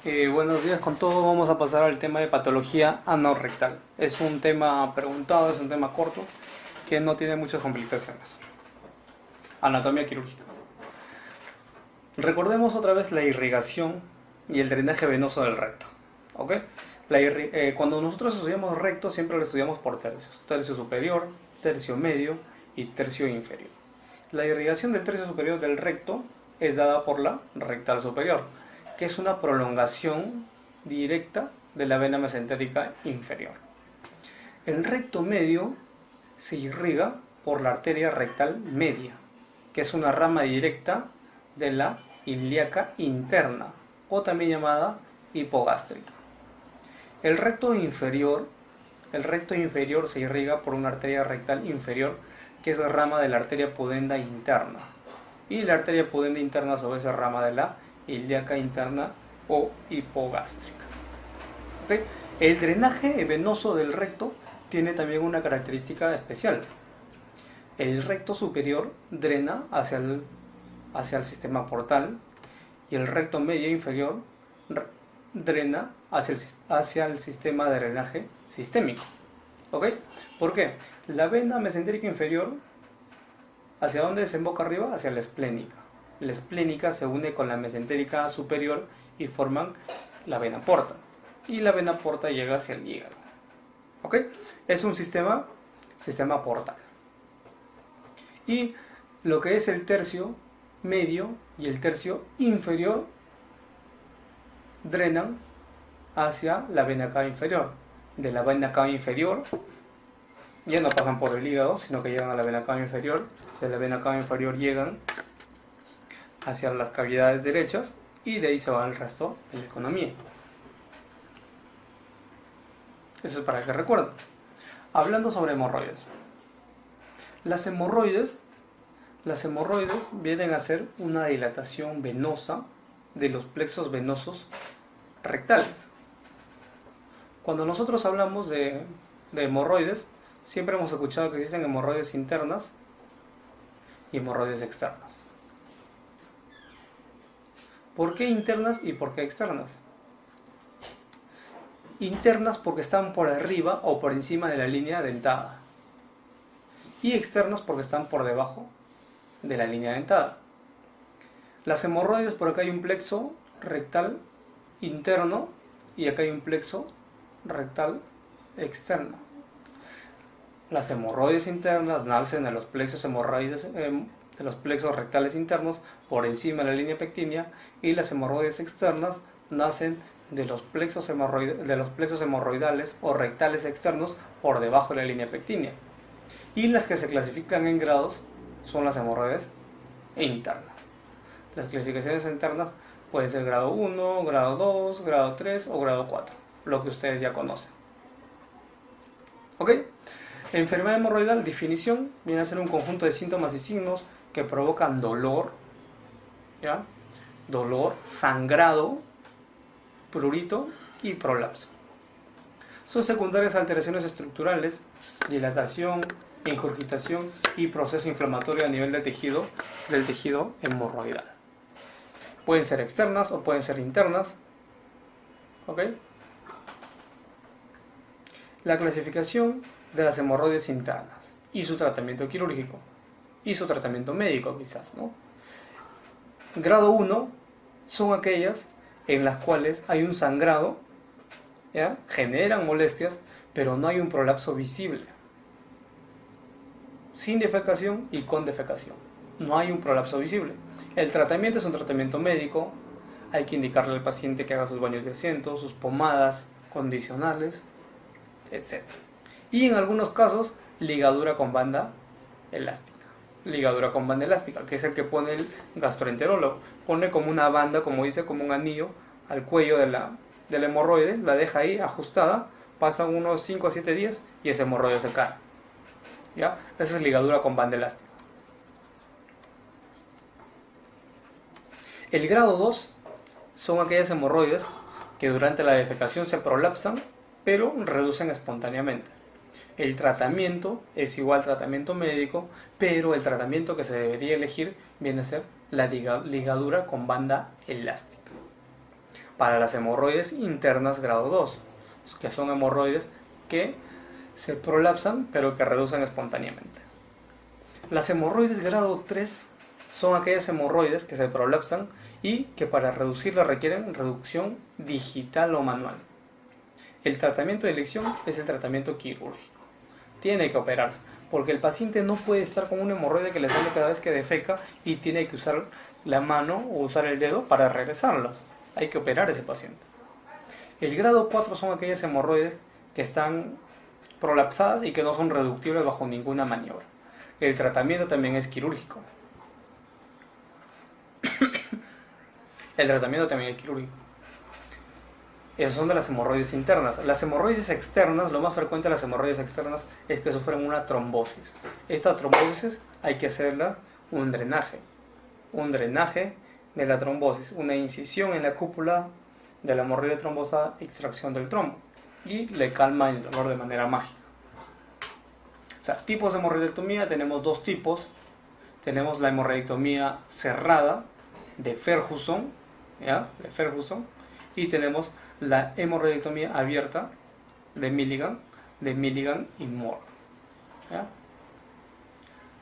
Buenos días con todos. Vamos a pasar al tema de patología anorrectal. Es un tema preguntado, es un tema corto que no tiene muchas complicaciones. Anatomía quirúrgica. Recordemos otra vez la irrigación y el drenaje venoso del recto. ¿Ok? Cuando nosotros estudiamos recto siempre lo estudiamos por tercios. Tercio superior, tercio medio y tercio inferior. La irrigación del tercio superior del recto es dada por la rectal superior, que es una prolongación directa de la vena mesentérica inferior. El recto medio se irriga por la arteria rectal media, que es una rama directa de la ilíaca interna, o también llamada hipogástrica. El recto inferior se irriga por una arteria rectal inferior, que es rama de la arteria pudenda interna. Y la arteria pudenda interna a su vez es rama de la ilíaca interna o hipogástrica. ¿Okay? El drenaje venoso del recto tiene también una característica especial. El recto superior drena hacia el sistema portal y el recto medio inferior drena hacia el sistema de drenaje sistémico. ¿Ok? ¿Por qué? La vena mesentérica inferior, ¿hacia dónde desemboca arriba? Hacia la esplénica. La esplénica se une con la mesentérica superior y forman la vena porta. Y la vena porta llega hacia el hígado. ¿Ok? Es un sistema portal. Y lo que es el tercio medio y el tercio inferior drenan hacia la vena cava inferior. De la vena cava inferior ya no pasan por el hígado, sino que llegan a la vena cava inferior. De la vena cava inferior llegan hacia las cavidades derechas y de ahí se va el resto de la economía. Eso es para que recuerden. Hablando sobre hemorroides. Las hemorroides vienen a ser una dilatación venosa de los plexos venosos rectales. Cuando nosotros hablamos de hemorroides, siempre hemos escuchado que existen hemorroides internas y hemorroides externas. ¿Por qué internas y por qué externas? Internas porque están por arriba o por encima de la línea dentada. Y externas porque están por debajo de la línea dentada. Las hemorroides, por acá hay un plexo rectal interno y acá hay un plexo rectal externo. Las hemorroides internas nacen de los plexos hemorroides de los plexos rectales internos por encima de la línea pectínea, y las hemorroides externas nacen de los plexos hemorroidales o rectales externos por debajo de la línea pectínea. Y las que se clasifican en grados son las hemorroides internas. Las clasificaciones internas pueden ser grado 1, grado 2, grado 3 o grado 4, lo que ustedes ya conocen. ¿Ok? Enfermedad hemorroidal, definición, viene a ser un conjunto de síntomas y signos que provocan dolor, ¿ya? Dolor, sangrado, prurito y prolapso. Son secundarias alteraciones estructurales, dilatación, ingurgitación y proceso inflamatorio a nivel del tejido hemorroidal. Pueden ser externas o pueden ser internas. ¿Ok? La clasificación de las hemorroides internas y su tratamiento quirúrgico y su tratamiento médico, quizás, ¿no? Grado 1 son aquellas en las cuales hay un sangrado, ¿ya? Generan molestias, pero no hay un prolapso visible. Sin defecación y con defecación. No hay un prolapso visible. El tratamiento es un tratamiento médico. Hay que indicarle al paciente que haga sus baños de asiento, sus pomadas condicionales, etc. Y en algunos casos, ligadura con banda elástica. Ligadura con banda elástica, que es el que pone el gastroenterólogo. Pone como una banda, como dice, como un anillo al cuello de la hemorroide, la deja ahí ajustada, pasan unos 5 a 7 días y ese hemorroide se cae. ¿Ya? Esa es ligadura con banda elástica. El grado 2 son aquellas hemorroides que durante la defecación se prolapsan, pero reducen espontáneamente. El tratamiento es igual tratamiento médico, pero el tratamiento que se debería elegir viene a ser la ligadura con banda elástica. para las hemorroides internas grado 2, que son hemorroides que se prolapsan pero que reducen espontáneamente. Las hemorroides grado 3 son aquellas hemorroides que se prolapsan y que para reducirlas requieren reducción digital o manual. El tratamiento de elección es el tratamiento quirúrgico. Tiene que operarse, porque el paciente no puede estar con un hemorroide que le sale cada vez que defeca y tiene que usar la mano o usar el dedo para regresarlas. Hay que operar a ese paciente. El grado 4 son aquellas hemorroides que están prolapsadas y que no son reductibles bajo ninguna maniobra. El tratamiento también es quirúrgico. El tratamiento también es quirúrgico. Esas son de las hemorroides internas. Las hemorroides externas, lo más frecuente de las hemorroides externas es que sufren una trombosis. Esta trombosis hay que hacerla un drenaje de la trombosis, una incisión en la cúpula de la hemorroide trombosada, extracción del trombo, y le calma el dolor de manera mágica. O sea, tipos de hemorroidectomía tenemos dos tipos. Tenemos la hemorroidectomía cerrada de Ferguson, ¿ya? De Ferguson, y tenemos la hemorroidectomía abierta de Milligan y Moore, ¿ya?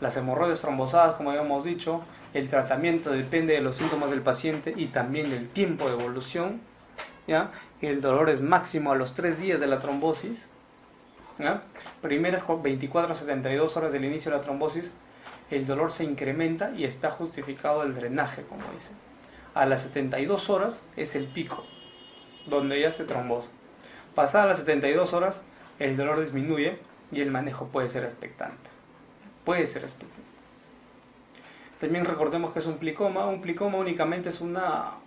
Las hemorroides trombosadas, como habíamos dicho, el tratamiento depende de los síntomas del paciente y también del tiempo de evolución, ¿ya? El dolor es máximo a los 3 días de la trombosis, ¿ya? Primeras 24 a 72 horas del inicio de la trombosis, el dolor se incrementa y está justificado el drenaje, como dicen. A las 72 horas es el pico, donde ya se trombosa. Pasadas las 72 horas, el dolor disminuye y el manejo puede ser expectante. También recordemos que es un plicoma. Un plicoma únicamente es una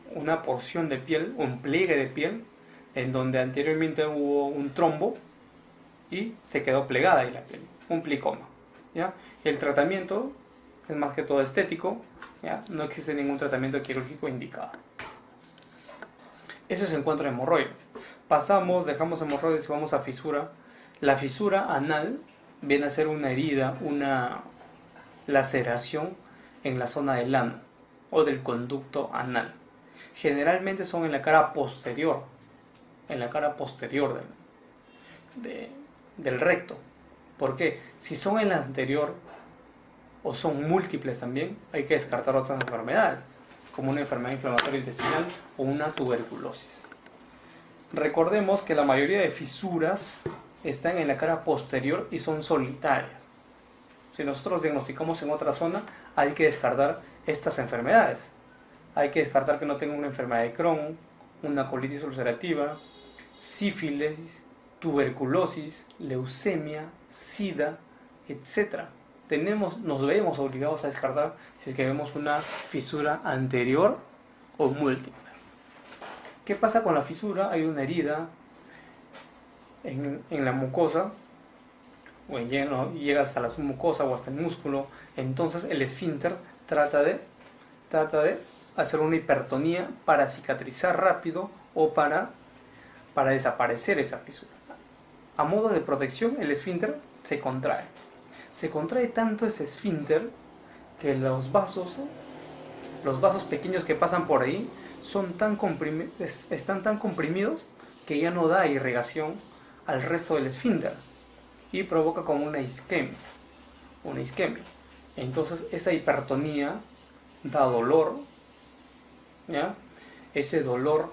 porción de piel, un pliegue de piel, en donde anteriormente hubo un trombo y se quedó plegada ahí la piel. Un plicoma, ¿ya? El tratamiento es más que todo estético, ¿ya? No existe ningún tratamiento quirúrgico indicado. Eso es en cuanto a hemorroides. Dejamos hemorroides y vamos a fisura. La fisura anal viene a ser una herida, una laceración en la zona del ano o del conducto anal. Generalmente son en la cara posterior, del recto. ¿Por qué? Si son en la anterior o son múltiples también, hay que descartar otras enfermedades, como una enfermedad inflamatoria intestinal o una tuberculosis. Recordemos que la mayoría de fisuras están en la cara posterior y son solitarias. Si nosotros diagnosticamos en otra zona, hay que descartar estas enfermedades. Hay que descartar que no tenga una enfermedad de Crohn, una colitis ulcerativa, sífilis, tuberculosis, leucemia, sida, etc. Nos vemos obligados a descartar si es que vemos una fisura anterior o múltiple. ¿Qué pasa con la fisura? Hay una herida en la mucosa, o llega hasta la submucosa o hasta el músculo. Entonces el esfínter trata de hacer una hipertonía para cicatrizar rápido o para desaparecer esa fisura. A modo de protección, el esfínter se contrae. Se contrae tanto ese esfínter que los vasos pequeños que pasan por ahí están tan comprimidos que ya no da irrigación al resto del esfínter y provoca como una isquemia. Entonces esa hipertonía da dolor, ¿ya? Ese dolor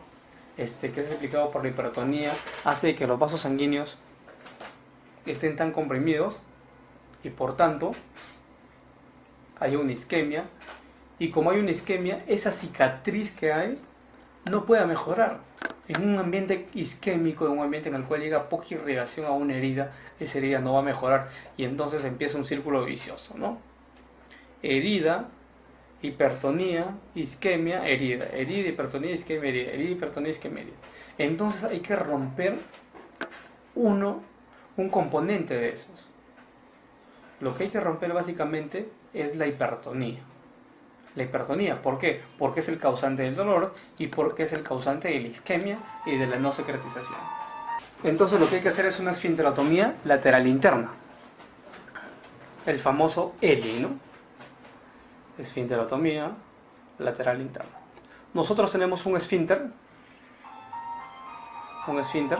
que es explicado por la hipertonía hace que los vasos sanguíneos estén tan comprimidos y por tanto hay una isquemia, y como hay una isquemia, esa cicatriz que hay no puede mejorar. En un ambiente isquémico, en un ambiente en el cual llega poca irrigación a una herida, esa herida no va a mejorar y entonces empieza un círculo vicioso, ¿no? Herida, hipertonía, isquemia, herida, hipertonía, isquemia, herida, hipertonía, isquemia, herida. Entonces hay que romper un componente de esos. Lo que hay que romper básicamente es la hipertonía. ¿Por qué? Porque es el causante del dolor y porque es el causante de la isquemia y de la no secretización. Entonces lo que hay que hacer es una esfinterotomía lateral interna. El famoso ELI, ¿no? Esfinterotomía lateral interna. Nosotros tenemos un esfínter un esfínter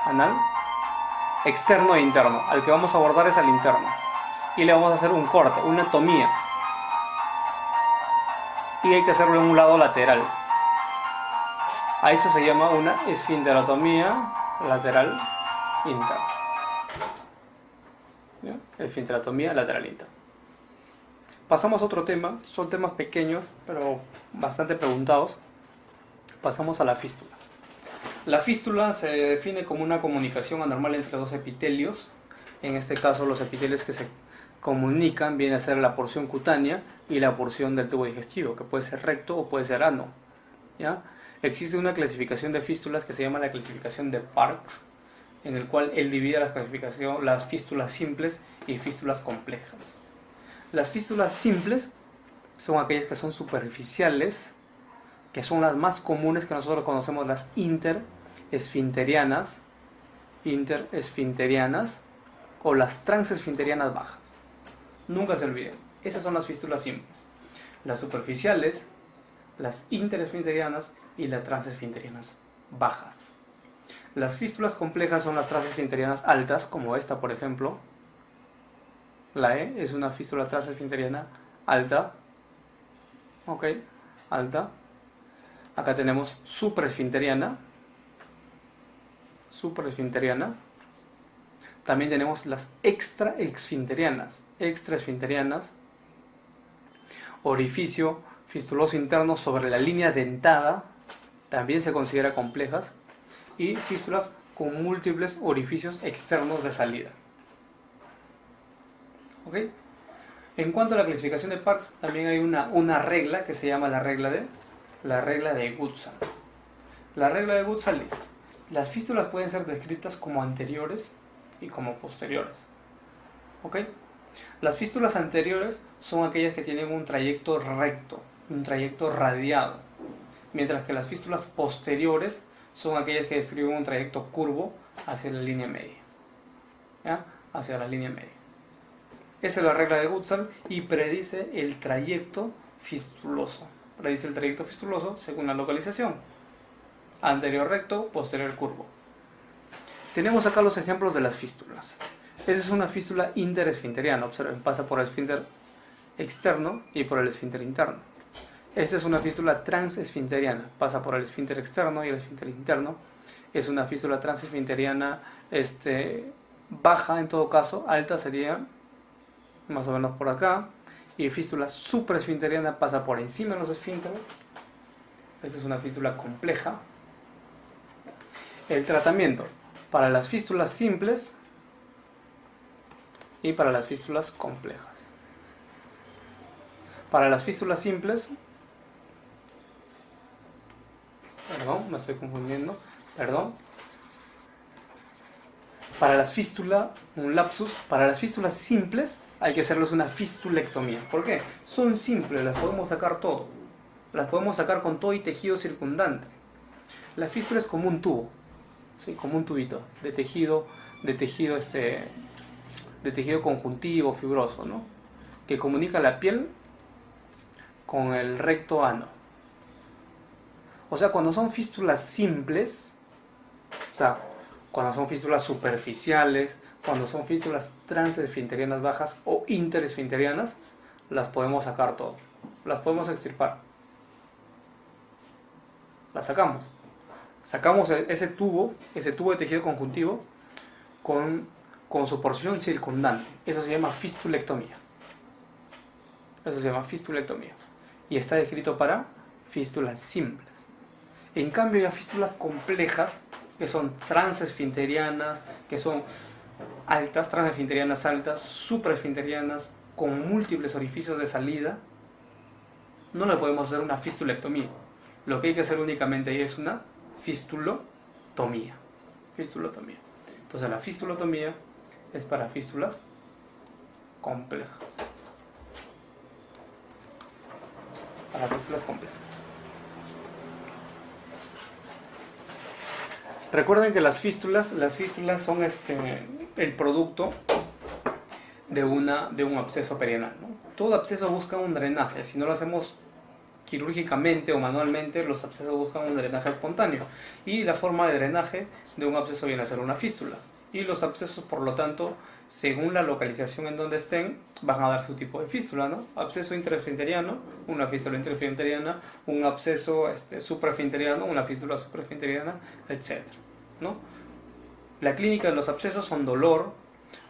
anal, externo e interno. Al que vamos a abordar es al interno. Y le vamos a hacer un corte, una tomía. Y hay que hacerlo en un lado lateral. A eso se llama una esfinterotomía lateral interna. ¿Ya? Esfinterotomía lateral interna. Pasamos a otro tema. Son temas pequeños, pero bastante preguntados. Pasamos a la fístula. La fístula se define como una comunicación anormal entre dos epitelios. En este caso, los epitelios que se comunican viene a ser la porción cutánea y la porción del tubo digestivo, que puede ser recto o puede ser ano. ¿Ya? Existe una clasificación de fístulas que se llama la clasificación de Parkes, en el cual él divide las fístulas simples y fístulas complejas. Las fístulas simples son aquellas que son superficiales, que son las más comunes, que nosotros conocemos, las interesfinterianas o las transesfinterianas bajas. Nunca se olviden, esas son las fístulas simples. Las superficiales, las interesfinterianas y las transesfinterianas bajas. Las fístulas complejas son las transesfinterianas altas, como esta, por ejemplo. La E es una fístula transesfinteriana alta. Ok, alta. Acá tenemos supraesfinteriana. También tenemos las extraesfinterianas. Extraesfinterianas. Orificio fistuloso interno sobre la línea dentada. También se considera complejas. Y fístulas con múltiples orificios externos de salida. ¿Ok? En cuanto a la clasificación de Parkes, también hay una regla que se llama la regla de Gutzal. La regla de Gutzal dice: las fístulas pueden ser descritas como anteriores y como posteriores. ¿Ok? Las fístulas anteriores son aquellas que tienen un trayecto recto, un trayecto radiado, mientras que las fístulas posteriores son aquellas que describen un trayecto curvo hacia la línea media. ¿Ya? Hacia la línea media. Esa es la regla de Gutzal y predice el trayecto fistuloso. Predice el trayecto fistuloso según la localización. Anterior recto, posterior curvo. Tenemos acá los ejemplos de las fístulas. Esta es una fístula interesfinteriana. Observen, pasa por el esfínter externo y por el esfínter interno. Esta es una fístula transesfinteriana. Pasa por el esfínter externo y el esfínter interno. Es una fístula transesfinteriana baja en todo caso. Alta sería más o menos por acá. Y fístula supraesfinteriana pasa por encima de los esfínteres. Esta es una fístula compleja. El tratamiento para las fístulas simples y para las fístulas complejas. Para las fístulas simples, perdón, me estoy confundiendo, perdón. Para las fístulas, un lapsus, para las fístulas simples hay que hacerles una fistulectomía. ¿Por qué? Son simples, las podemos sacar todo. Las podemos sacar con todo y tejido circundante. La fístula es como un tubo, ¿sí? Como un tubito de tejido conjuntivo, fibroso, ¿no? Que comunica la piel con el recto ano. O sea, cuando son fístulas simples, o sea, cuando son fístulas superficiales, cuando son fístulas transesfinterianas bajas o interesfinterianas, las podemos sacar todo, las podemos extirpar. Las sacamos ese tubo de tejido conjuntivo con su porción circundante. Eso se llama fistulectomía. Y está descrito para fístulas simples. En cambio, hay fístulas complejas, que son transesfinterianas, que son altas, transesfinterianas altas, supraesfinterianas, con múltiples orificios de salida. No le podemos hacer una fistulectomía. Lo que hay que hacer únicamente ahí es una fistulotomía. Entonces la fistulotomía es para fístulas complejas. Recuerden que las fístulas son el producto de un absceso perianal, ¿no? Todo absceso busca un drenaje. Si no lo hacemos quirúrgicamente o manualmente los abscesos buscan un drenaje espontáneo y la forma de drenaje de un absceso viene a ser una fístula, y los abscesos, por lo tanto, según la localización en donde estén, van a dar su tipo de fístula, ¿no? Absceso interfinteriano, una fístula interfinteriana; un absceso suprafinteriano, una fístula suprafinteriana, etc., ¿no? La clínica de los abscesos son dolor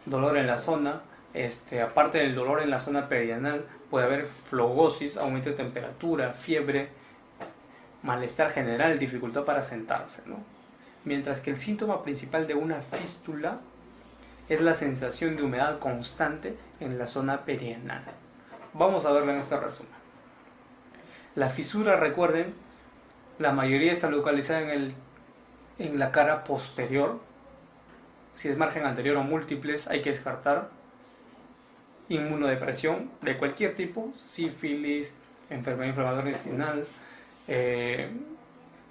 en la zona, aparte del dolor en la zona perianal, puede haber flogosis, aumento de temperatura, fiebre, malestar general, dificultad para sentarse, ¿no? Mientras que el síntoma principal de una fístula es la sensación de humedad constante en la zona perianal. Vamos a verlo en este resumen. La fisura, recuerden, la mayoría está localizada en la cara posterior. Si es margen anterior o múltiples, hay que descartar. Inmunodepresión de cualquier tipo, sífilis, enfermedad inflamatoria intestinal,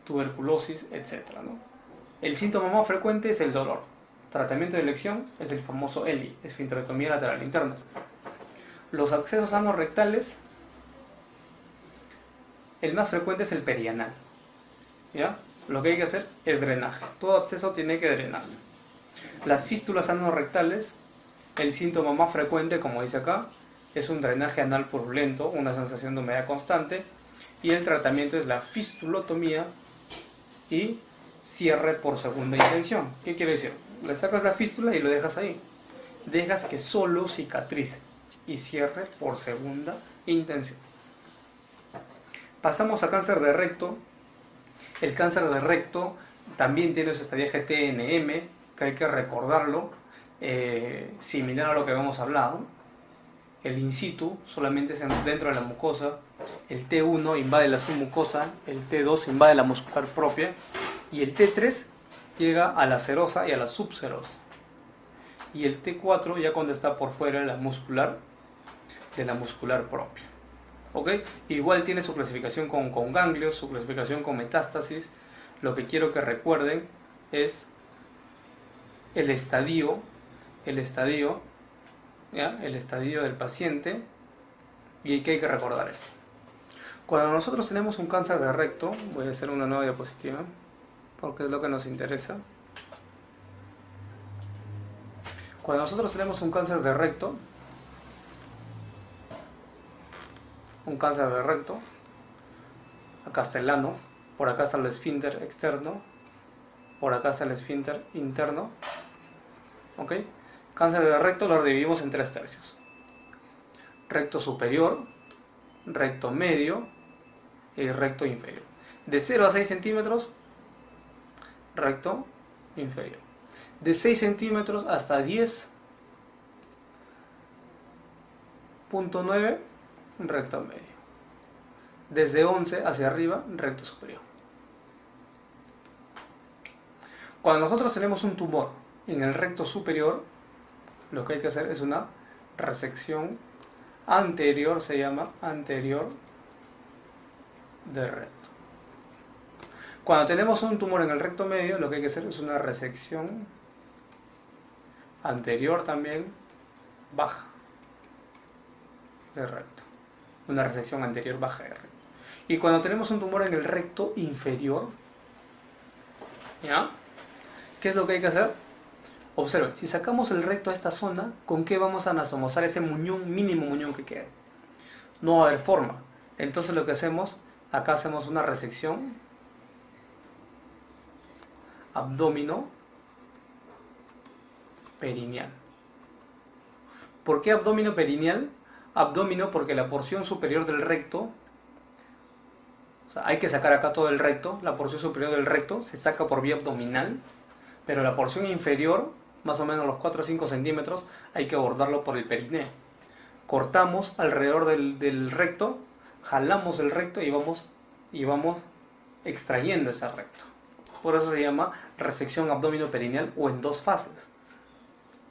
tuberculosis, etc., ¿no? El síntoma más frecuente es el dolor. Tratamiento de elección es el famoso ELI, esfinterotomía lateral interna. Los abscesos anorrectales, el más frecuente es el perianal, ¿ya? Lo que hay que hacer es drenaje. Todo absceso tiene que drenarse. Las fístulas anorrectales, el síntoma más frecuente, como dice acá, es un drenaje anal purulento, una sensación de humedad constante, y el tratamiento es la fistulotomía y cierre por segunda intención. ¿Qué quiere decir? Le sacas la fístula y lo dejas ahí. Dejas que solo cicatrice y cierre por segunda intención. Pasamos a cáncer de recto. El cáncer de recto también tiene su estadio GTNM, que hay que recordarlo, similar a lo que habíamos hablado. El in situ solamente es dentro de la mucosa. El T1 invade la submucosa, el T2 invade la muscular propia y el T3 llega a la serosa y a la subserosa. Y el T4 ya cuando está por fuera de la muscular propia. ¿Ok? Igual tiene su clasificación con ganglios, su clasificación con metástasis. Lo que quiero que recuerden es el estadio del paciente, y que hay que recordar esto. Cuando nosotros tenemos un cáncer de recto, voy a hacer una nueva diapositiva porque es lo que nos interesa. Cuando nosotros tenemos un cáncer de recto, acá está el ano, por acá está el esfínter externo, por acá está el esfínter interno, ¿ok? Cáncer de recto lo dividimos en 3 tercios: recto superior, recto medio y recto inferior. De 0 a 6 centímetros, recto inferior. De 6 centímetros hasta 10.9, recto medio. Desde 11 hacia arriba, recto superior. Cuando nosotros tenemos un tumor en el recto superior, lo que hay que hacer es una resección anterior, se llama anterior de recto. Cuando tenemos un tumor en el recto medio, lo que hay que hacer es una resección anterior también baja de recto. Una resección anterior baja de recto. Y cuando tenemos un tumor en el recto inferior, ¿ya? ¿Qué es lo que hay que hacer? Observen, si sacamos el recto a esta zona, ¿con qué vamos a anastomosar ese muñón, mínimo muñón que quede? No va a haber forma. Entonces lo que hacemos, acá hacemos una resección abdomino perineal. ¿Por qué abdomino perineal? Abdomino porque la porción superior del recto, o sea, hay que sacar acá todo el recto, la porción superior del recto se saca por vía abdominal, pero la porción inferior, más o menos los 4 o 5 centímetros, hay que abordarlo por el perineo. Cortamos alrededor del recto, jalamos el recto y vamos extrayendo ese recto. Por eso se llama resección abdomino perineal o en 2 fases.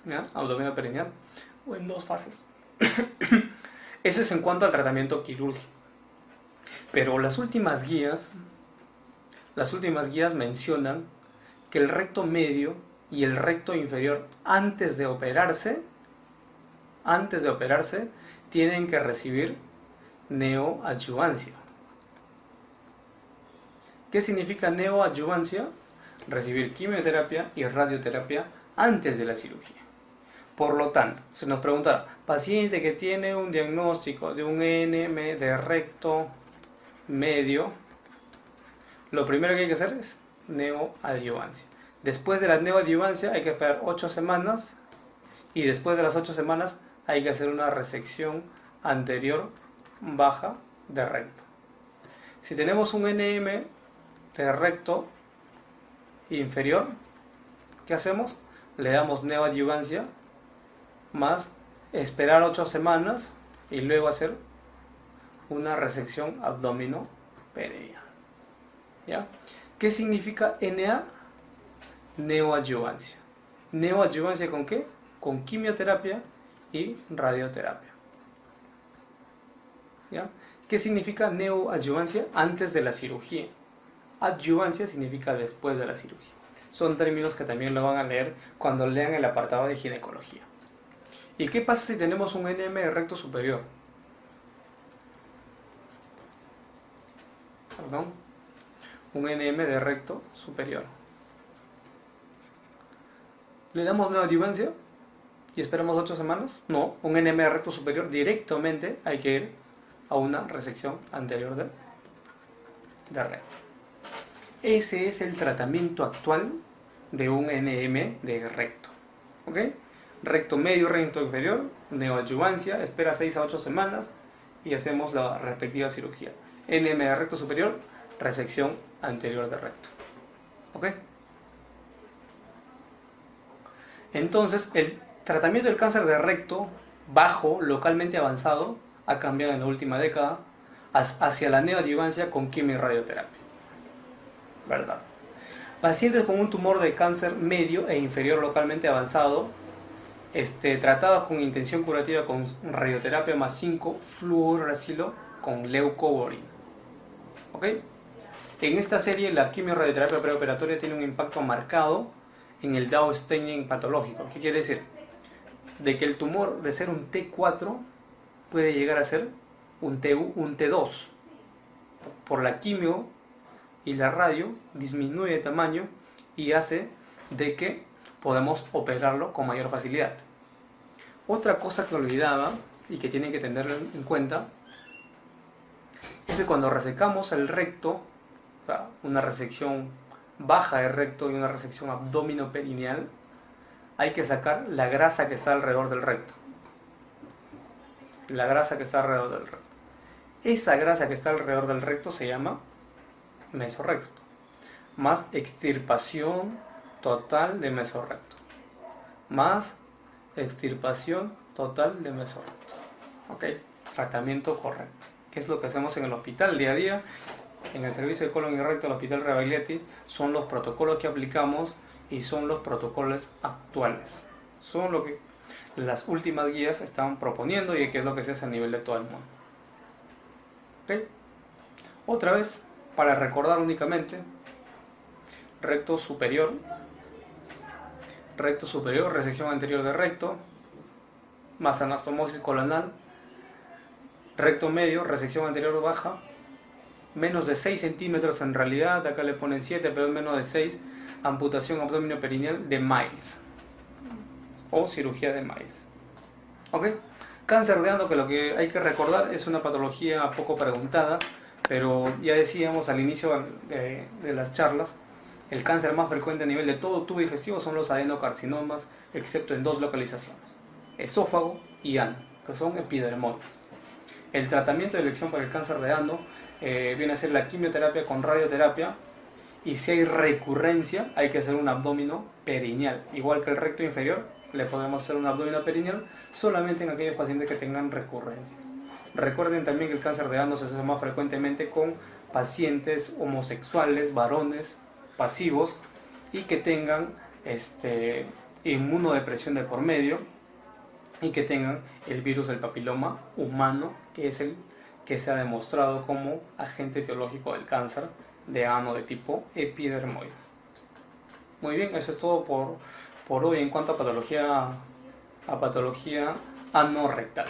¿Ya? Abdomino perineal o en 2 fases. Eso es en cuanto al tratamiento quirúrgico. Pero las últimas guías mencionan que el recto medio y el recto inferior antes de operarse tienen que recibir neoadyuvancia. ¿Qué significa neoadyuvancia? Recibir quimioterapia y radioterapia antes de la cirugía. Por lo tanto, se nos pregunta, paciente que tiene un diagnóstico de un NM de recto medio, lo primero que hay que hacer es neoadyuvancia. Después de la neoadyuvancia hay que esperar 8 semanas y después de las 8 semanas hay que hacer una resección anterior baja de recto. Si tenemos un NM de recto inferior, ¿qué hacemos? Le damos neoadyuvancia más esperar 8 semanas y luego hacer una resección abdominoperineal. ¿Ya? ¿Qué significa NA? Neoadyuvancia. ¿Neoadyuvancia con qué? Con quimioterapia y radioterapia. ¿Ya? ¿Qué significa neoadyuvancia? Antes de la cirugía. Adyuvancia significa después de la cirugía. Son términos que también lo van a leer cuando lean el apartado de ginecología. ¿Y qué pasa si tenemos un NM de recto superior? Perdón. Un NM de recto superior. ¿Le damos neoadyuvancia y esperamos 8 semanas? No, un NM de recto superior directamente hay que ir a una resección anterior de recto. Ese es el tratamiento actual de un NM de recto. ¿Ok? Recto medio, recto inferior, neoadyuvancia, espera 6 a 8 semanas y hacemos la respectiva cirugía. NM de recto superior, resección anterior de recto. ¿Ok? Entonces, el tratamiento del cáncer de recto bajo, localmente avanzado, ha cambiado en la última década hacia la neoadyuvancia con quimio y radioterapia. ¿Verdad? Pacientes con un tumor de cáncer medio e inferior localmente avanzado, tratados con intención curativa con radioterapia más 5 fluoracilo con leucovorin. ¿Ok? En esta serie la quimio-radioterapia preoperatoria tiene un impacto marcado en el Dow staining patológico. ¿Qué quiere decir? De que el tumor de ser un T4 puede llegar a ser un T2. Por la quimio y la radio disminuye de tamaño y hace de que podemos operarlo con mayor facilidad. Otra cosa que olvidaba y que tienen que tener en cuenta es que cuando resecamos el recto, o sea, una resección baja de recto y una resección abdominoperineal, hay que sacar la grasa que está alrededor del recto. La grasa que está alrededor del recto. Esa grasa que está alrededor del recto se llama mesorrecto. Más extirpación total de mesorrecto. Más extirpación total de mesorrecto. ¿Ok? Tratamiento correcto. ¿Qué es lo que hacemos en el hospital día a día? En el servicio de colon y recto del Hospital Rebagliati son los protocolos que aplicamos y son los protocolos actuales. Son lo que las últimas guías están proponiendo y que es lo que se hace a nivel de todo el mundo. ¿Ok? Otra vez, para recordar únicamente, recto superior, resección anterior de recto, más anastomosis colonal, recto medio, resección anterior baja, menos de 6 centímetros en realidad, acá le ponen 7, pero es menos de 6, amputación abdominoperineal de Miles o cirugía de Miles. ¿Ok? Cáncer de ano, que lo que hay que recordar es una patología poco preguntada, pero ya decíamos al inicio de las charlas, el cáncer más frecuente a nivel de todo tubo digestivo son los adenocarcinomas, excepto en 2 localizaciones, esófago y ano, que son epidermoides. El tratamiento de elección para el cáncer de ano viene a ser la quimioterapia con radioterapia, y si hay recurrencia hay que hacer un abdomino perineal, igual que el recto inferior le podemos hacer un abdomino perineal solamente en aquellos pacientes que tengan recurrencia. Recuerden también que el cáncer de ano se hace más frecuentemente con pacientes homosexuales, varones pasivos y que tengan inmunodepresión de por medio y que tengan el virus del papiloma humano, que es el que se ha demostrado como agente etiológico del cáncer de ano de tipo epidermoide. Muy bien, eso es todo por hoy en cuanto a patología anorrectal.